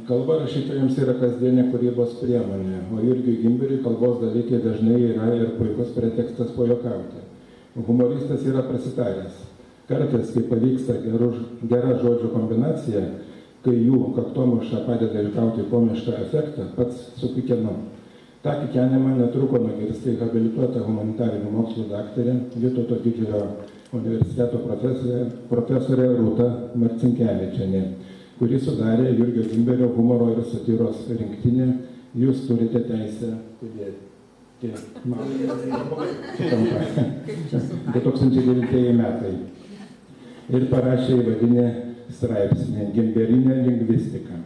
Kalba rašytojams yra kasdienė kūrybos priemonė, o Jurgiui Gimberiui kalbos dalykai dažnai yra ir puikus pretekstas pajuokauti. Humoristas yra prasitaręs. Kartais, kai pavyksta gera žodžių kombinacija, kai jų kaktomuša padeda išgauti komišką efektą, pats sukikenu. Ta kikenimą netruko nugirsti habilituota humanitarinių mokslų daktarė, Vytauto Didžiojo universiteto profesorė Rūta Marcinkevičienė, kuri sudarė Jurgio Gimberio humoro ir satyros rinktinę Jūs turite teisę tylėti. 2009 metai. Ir parašė įvadinį straipsnį Gimberinė lingvistika.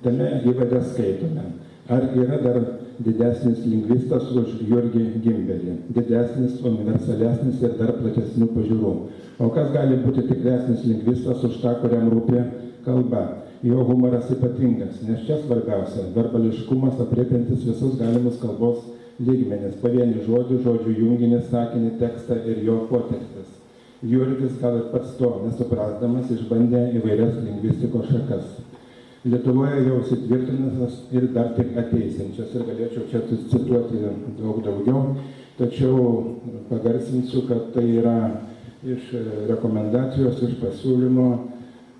Tame įvade skaitome, ar yra dar didesnis lingvistas už Jurgį Gimberį, didesnis, universalesnis ir dar platesnių pažiūrų. O kas gali būti tikresnis lingvistas už tą, kuriam rūpi kalba? Jo humoras ypatingas, nes čia svarbiausia verbališkumas aprėpiantis visus galimus kalbos lygmenis, pavienį žodžių, žodžių junginį, sakinį, tekstą ir jo potekstes. Jurgis gal ir pats to nesuprasdamas išbandė įvairias lingvistikos šakas. Lietuvoje jau įsitvirtinusias ir dar tik ateisiančias, ir galėčiau čia cituoti daug daugiau, tačiau pagarsinsiu, kad tai yra iš rekomendacijos, iš pasiūlymo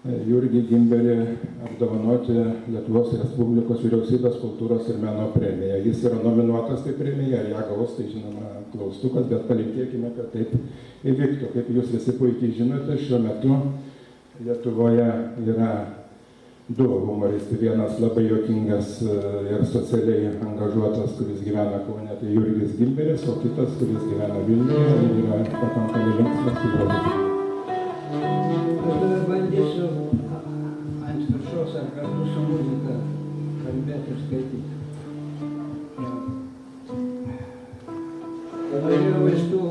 Jurgį Gimberį apdovanoti Lietuvos Respublikos vyriausybės kultūros ir meno premiją. Jis yra nominuotas tai premija, ar ją gaus, tai žinoma klaustukas, bet palinkėkime, kad taip įvyktų. Kaip jūs visi puikiai žinote, šiuo metu Lietuvoje yra du humoristai. Vienas labai juokingas ir socialiai angažuotas, kuris gyvena Kaune, tai Jurgis Gimberis, o kitas, kuris gyvena Vilniuje ir yra pakankamai linksmas ir gražus. Aš dabar bandysiu ant viršaus ar kartu su muzika kalbėti ir skaityti. Norėjau iš tų,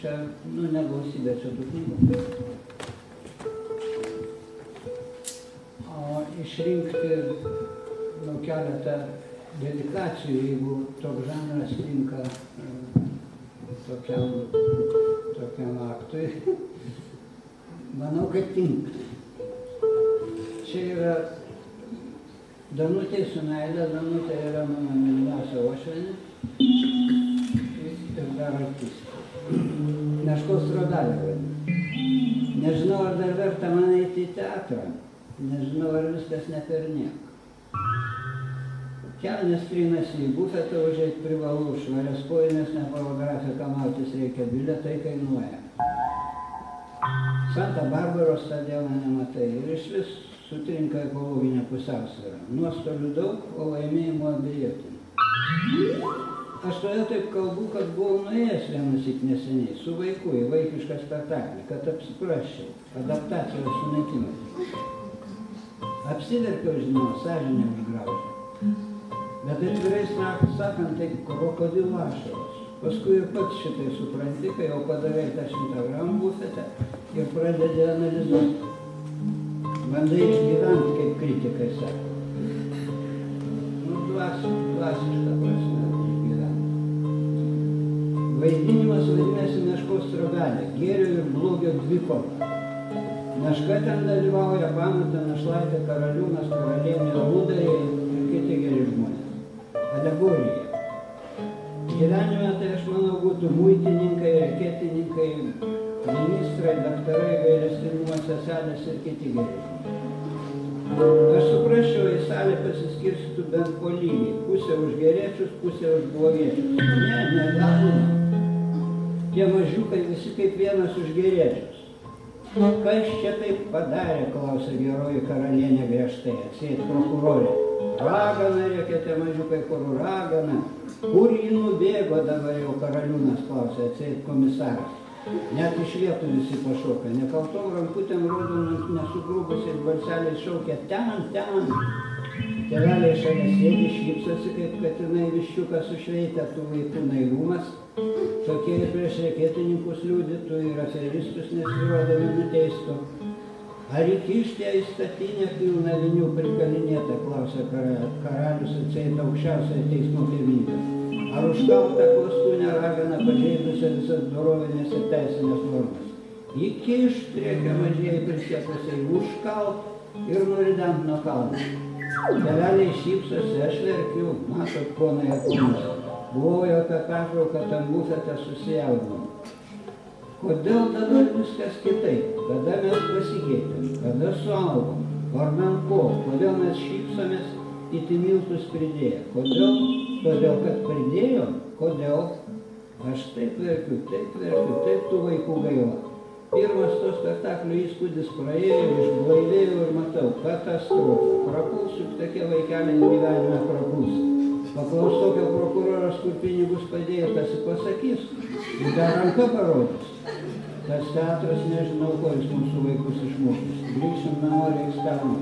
čia, ne gausybė, čia tų knygų. O išrinkti keletą dedikacijų, jeigu toks žanras tinka tokiam aktui. Manau, kad tinka. Čia yra Danutė su meilė. Danutė yra mano mylimiausia uošvienė ir dar artistė. Meškos trobelė vadina. Nežinau, ar dar verta man eiti į teatrą. Nežinau, ar viskas ne per nieką. Kelnes trinasi į bufetą, užeit privalu, švarias kojines, ne paragrafę kamautis reikia, bilietai kainuoja. Santa Barbaros tą dieną nematai ir iš vis sutrinka ekologinė pusiausvyrą. Nuostolių daug, o laimėjimo abejotinų. Aš todėl taip kalbu, kad buvau nuėjęs vienąsyk neseniai su vaiku į vaikišką spektaklį, kad apsiprasčiau, adaptacijos sunaikimas. Apsiverkiau, žinoma, sąžinę užgraužė. Bet atvirai sakant, tai krokodilo ašaros. Paskui ir pats šitai supranti, kai jau padarai tą 100 gramų bufetę ir pradedi analizuoti. Bandai išgyventi, kaip kritikai sako. Dvasiška prasme išgyventi. Vaidinimas vadinasi Meškos trobelė, gėrio ir blogio dvikova. Meška ten dalyvauja, Pamata, Našlaitė, Karaliūnas, Karalienė, Rūdai ir kiti geri žmonės. Alegorija. Gyvenime tai, aš manau, būtų muitininkai, reketininkai, ministrai, daktarai, gailestingumo seselės ir kiti geri žmonės. Aš suprasčiau, į salę pasiskirstytų bent po lygiai. Pusė už geriečius, pusė už blogiečius. Ne, negalima. Tie mažiukai visi kaip vienas už geriečius. Kas čia taip padarė, klausė geroji karalienė griežtai, atseit prokurorė. Ragana, rėkė tie mažiukai, kur ragana. Kur jį nubėgo, dabar jau Karaliūnas klausė, atseit komisaras. Net iš vietų visi pašoka. Nekaltom rankutėm rodo nesugrūbusiais balseliais šaukia ten. Tėveliai šalia sėdi, šypsosi, kaip katinai viščiukas sušveitę, tų vaikų naivumas. Tokie ir prieš reketininkus liudytų ir aferistus nesirodami nuteistų. Ar įkišti į statinę pilną vinių prikalinėtą, klausė karalius atseit aukščiausioje teismo pirmininką. Ar užkaltą klastūnę raganą pažeidusią visas dorovinės ir teisinės normas? Įkišt, rėkia mažieji prisiekusiai, užkalt ir nurident nuo kalno. Tėveliai šypsosi, aš verkiu, matot, ponai Jakunas. Buvau jau tą pertrauką tam bufete susijaudinau. Kodėl dabar viskas kitaip? Kada mes pasikeitėm? Kada suaugom? Vardan ko? Kodėl mes šypsomės it į miltus pridėję? Kodėl? Todėl, kad pridėjom? Kodėl? Aš taip verkiu, taip tų vaikų gaila. Pirmas to spektaklio įspūdis praėjo, išblaivėjau ir matau, katastrofa. Prapuls, juk tokie vaikeliai gyvenime prapuls. Paklaus tokio prokuroras, kur pinigus padėjo, tas ir pasakys. Ir dar ranka parodys. Tas teatras, nežinau, ko jis mūsų vaikus išmokys. Grįžim namo, reiks kalno.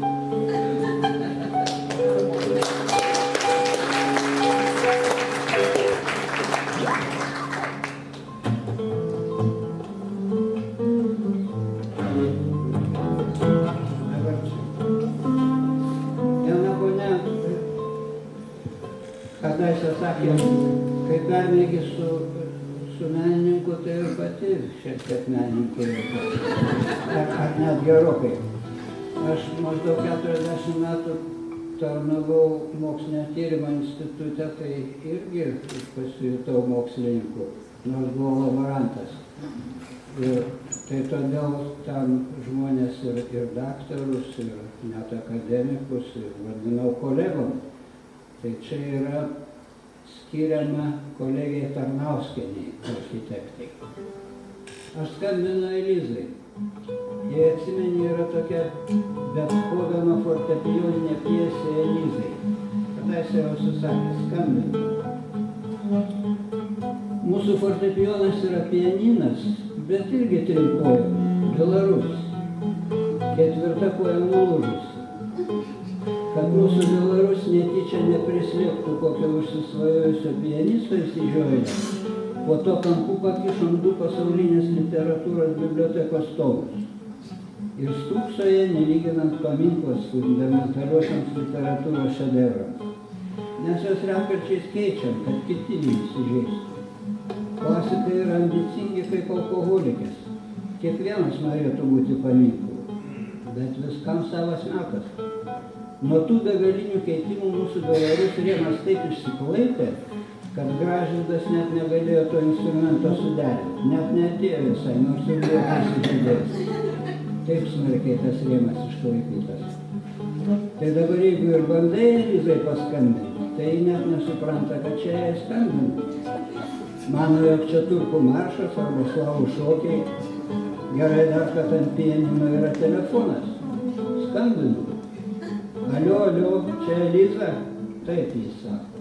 Kadaise sakė, kai permėgi su menininku, tai ir pati šiek tiek menininkė yra. Ar net gerokai. Aš maždaug 40 metų tarnavau mokslinio tyrimo institute, tai irgi pasijutau mokslininku, nors buvau laborantas. Ir tai todėl tam žmonės ir daktarus, ir net akademikus, ir vadinau kolegom. Tai čia yra skiriama kolegijai Tarnauskienei, architektai. Aš skambinu Elizai. Jei atsimeni, yra tokia Bethoveno fortepijoninė pjesė Elizai. Kadaise jau susakė, skambinu. Mūsų fortepijonas yra pianinas, bet irgi trinkojam, Belarus. 4 koja nulūžusi. Kad mūsų Belarus netyčia neprislėptų kokio užsisvajojusio pianisto įsižiojimo, po to kampu pakišom 2 pasaulinės literatūros bibliotekos tomus. Ir stūkso jie, nelyginant paminklas fundamentaliosiams literatūros šedevrams. Nes jos retkarčiais keičiam, kad kiti neįsižeistų. Klasikai yra ambicingi kaip alkoholikės. Kiekvienas norėtų būti paminklu, bet viskam savas metas. Nuo tų begalinių keitimų mūsų Belarus rėmas taip išsiklaipė, kad Gražvydas net negalėjo to instrumento suderinti. Net neatėjo visai, nors ir buvo pasižadėjęs. Taip smarkiai tas rėmas išklaipytas. Tai dabar jeigu ir bandai Elizai paskambinti, tai net nesupranta, kad čia jai skambinti. Mano, jog čia turkų maršas arba slavų šokiai. Gerai dar, kad ant pianino yra telefonas. Skambinu. Alio, čia Eliza? Taip, jis sako.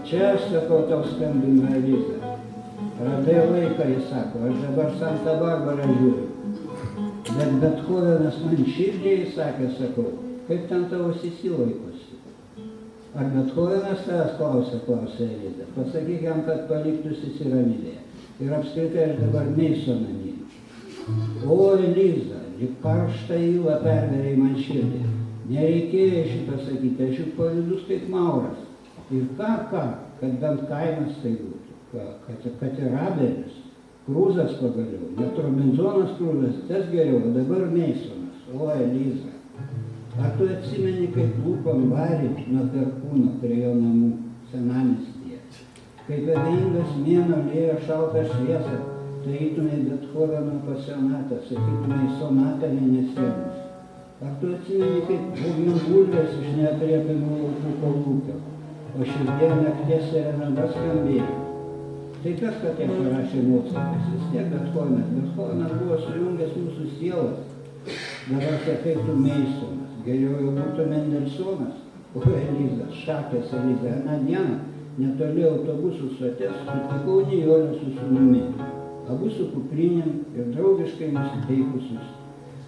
Čia aš sakau, tau skambinu Eliza. Radai laiką, jis sako, aš dabar Santa Barbara žiūriu. Bet Bethovenas man širdžiai sakė, sakau, kaip ten tavo sisi laikosi? Ar Bethovenas tavęs klausia Eliza? Pasakyk jam, kad paliktų sisi ramybėje. Ir apskritai aš dabar Meisoną myliu. O, Eliza, lyg karštą įlą pervėrė man širdį. Nereikėjo šitą sakyti, aš juk pavydus kaip Mauras. Ir ką, kad bent kaimas tai būtų, kad ir Abelis, Krūzas pagaliau, net Robinzonas Krūzas, tas geriau, o dabar Meisonas. O, Eliza, ar tu atsimeni, kaip lūpam varį nuo Perkūno prie jo namų senamiestyje? Kaip abejingas mėnuo liejo šaltą šviesą, tarytumei Bethoveno pasionatą, sakytumei sonatą mėnesienos. Ar tu atsimeni, kaip būgnių bulvės iš neaprėpimų laukų kolūkio, o širdien nakties serenada skambėjo? Tai kas, kad jie parašė Mocartas, vis tiek Bethovenas. Bethovenas buvo sujungęs mūsų sielas. Dabar sakai tu Meisonas, geriau jau būtų Mendelsonas. O Eliza, šakės Eliza, aną dieną netoli autobusų stotės sutikau Nijolę su sūnumi. Abu su kuprinėm ir draugiškai nusiteikusius.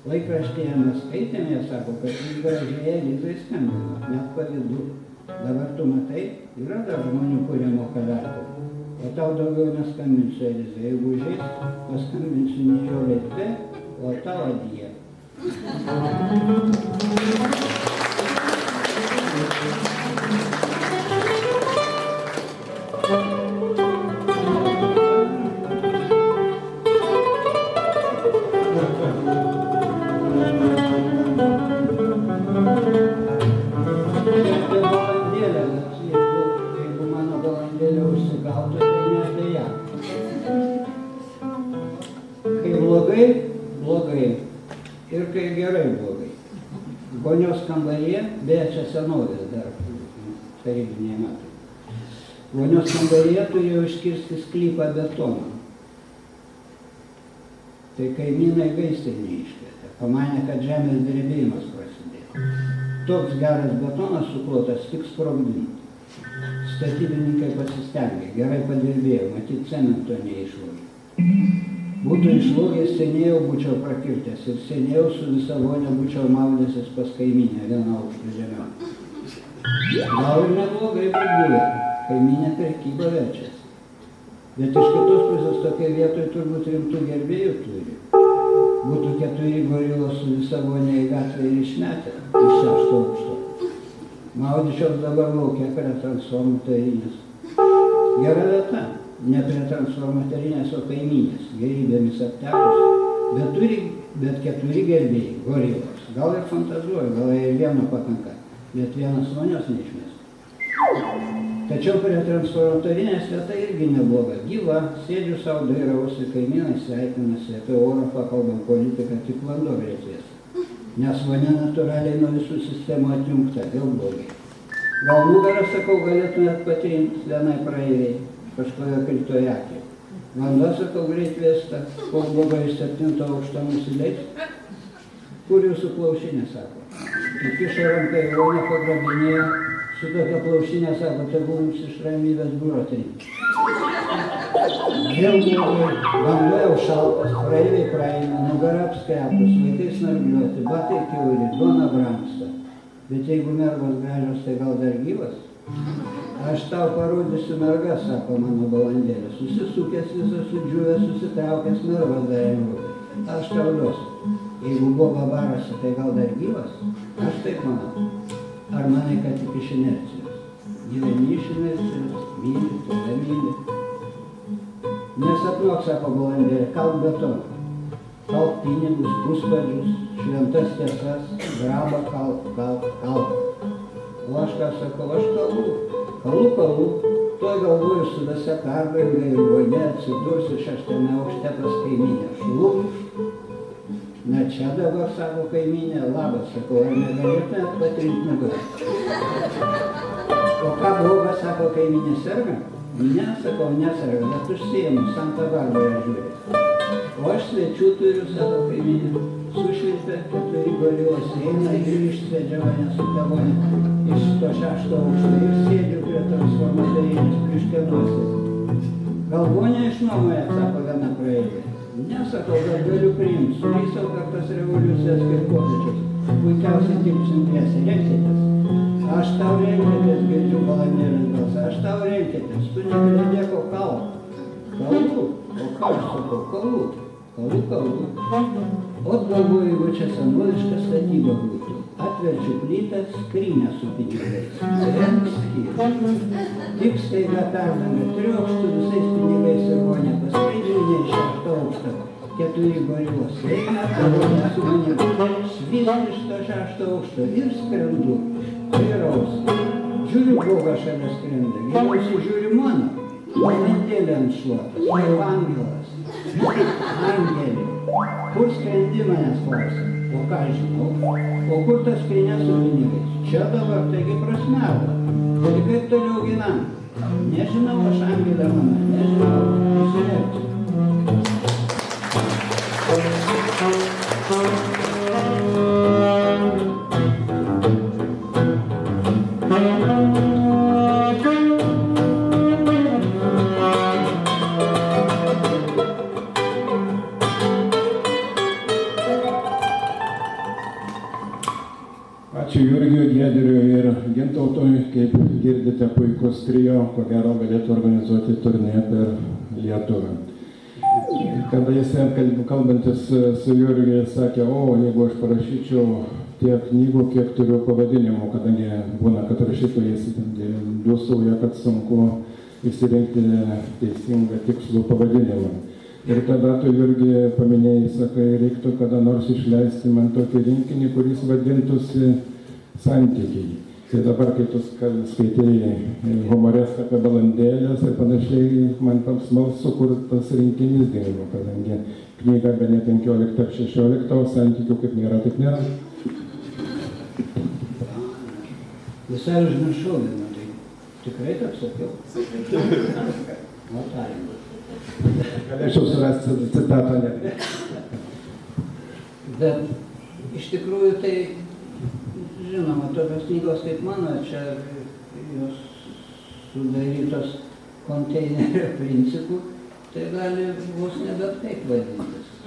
Laikraštyje mes skaitėme, jie sako, kad vis gražiai Elizai skambino, net pavydu. Dabar tu matai, yra dar žmonių, kurie moka vertinti. O tau daugiau neskambinsiu Elizai. Jeigu užeis, paskambinsiu Nijolei dvi, o tau adie. kambaryje, beje, čia senovės dar tarybiniai metai. Vonios kambaryje turėjau iškirsti sklypą betoną. Tai kaimynai gaisrinį iškvietė, pamanė, kad žemės drebėjimas prasidėjo. Toks geras betonas suklotas tik sprogdinti. Statybininkai pasistengė, gerai padirbėjo, matyt, cemento neišlogė. Būtų išlogęs, seniau būčiau prakirtęs ir seniau su visa vonia būčiau maudęsis pas kaimynę vieną aukštą žemiau. Gal ir neblogai buvę, kaimynė prekyba verčiasi. Bet iš kitos pusės tokia vietoj turbūt rimtų gerbėjų turi. Būtų 4 gorilos su visa vonia į gatvę ir išmetę iš 6 aukšto. Maudyčiaus dabar laukia prie transformatorinės. Gera vieta, ne prie transformatorinės, o kaimynės, gerybėmis aptekus, bet 4 gerbėjai, gorilos. Gal ir fantazuoju, gal ir vieno pakanka, bet vienas vonios neišmės. Tačiau prie transformatorinės vieta irgi nebloga. Gyva, sėdžiu savo, dairausi, kaimynai sveikinasi, apie orą pakalbam, politiką, tik vanduo grėsės. Nes vonia natūraliai nuo visų sistemų atjungta, vėl blogai. Gal nugarą, sakau, galėtumėt patrinti vienai praeiviai, kažkoje krito į akį. Vanduo, sakau, greit vėsta, kol blogai iš 7 aukšto nusileis. Kur jūsų plaušinė, sako. Įkišo ranką į vonią, pagrabinėjo, su tokia plaušinė, sako, tegu mums iš ramybės biuro trinti. Vėl blogai, vanduo jau šaltas, praeiviai praeina, nugara apskepus, vaikai snargliuoti, batai kiauri, duona brangsta. Bet jeigu mergos gražios, tai gal dar gyvas? Aš tau parodysiu mergą, sako mano balandėlė. Susisukęs visas sudžiūvęs, susitraukęs mergos dar rūpė. Aš tau duosiu. Jeigu boba barasi, tai gal dar gyvas? Aš taip manau. Ar manai, kad tik iš inercijos? Gyveni iš inercijos, myli, tada myli. Nesapnuok, sako balandėlė, kalk betoną. Kalk pinigus, puspadžius, šventas tiesas, grabą kalk. O aš ką sakau, aš kalbu. Tuoj galvoju su visa perganga ir vode atsidursiu 6 aukšte pas kaimynę. Šlumš. Na čia dabar, sako kaimynė, labas, sakau, ar negalėtumėt patrinti nugarą? O ką bloga, sako kaimynė, serga? Ne, sakau, neserga, bet užsiėmu, Santa Barbara žiūri. O aš svečių turiu, sako kaimynė, sušvilpė 4 gorilos, eina ir išsvedžia mane su tavonė iš to 6 aukšto ir sėdžiu prie transformatorinės pliuškenuose. Gal vonia išnuomoja, sako viena praeivė. Ne, sakau, gal galiu priimti, surysau per tas revoliucijas kaip kopiečius. Puikiausiai dirbsim pėse, renkitės. Aš tau renkitės, girdžiu balandėlės balsą, aš tau renkitės, tu nepridėk, o kalb. Kalbu, o ką aš sakau, kalbu. Ot galvoju, jeigu čia senoviška statyba būtų. Atverčiu plytą, skrynę su pinigais. Renks. Tik staiga perdanga, triokštų visais pinigais ir vonė paskleidžiu ne iš 6 aukšto. 4 gorilos. Eina tavonė su manim. Švist iš to 6 aukšto ir skrendu. Vairaus. Žiūriu, Boga šalia skrenda. Geriausiai žiūri mano. Balandėlė ant šluotas. Jau angelas. Angelė. Kur skrendi manęs klausia? O ką žinau? O kur tas skrynia su pinigais? Čia dabar, taigi prasmerda. Tai kaip toliau gyvenam? Nežinau, aš angelė mano. Nežinau. Įsileksiu. Ačiū Jurgiui, Giedriui ir Gintautui, kaip girdite, puikus trio, ko gero galėtų organizuoti turnė per Lietuvą. Kada jis kalbantis su Jurgiu sakė, o jeigu aš parašyčiau tiek knygų, kiek turiu pavadinimų, kadangi būna, kad rašytojas dūsauja, kad sunku įsirinkti teisingą tikslų pavadinimą. Ir tada tu, Jurgi, paminėjai, sakai, reiktų kada nors išleisti man tokį rinkinį, kuris vadintųsi Santykiai. Tai dabar, kai tu skaitėjai humoreską apie balandėlės ir panašiai, man tam smalsu, kur tas rinkinys dingo, kadangi knyga bene 15 ar 16, o santykių kaip nėra, taip nėra. Visai užmiršau vieną, tai tikrai taip sakiau. O tarimu. Galėčiau surasti citatą netgi. Bet iš tikrųjų tai, žinoma, tokios knygos kaip mano, čia jos sudarytos konteinerio principų, tai gali vos ne bet kaip vadinti.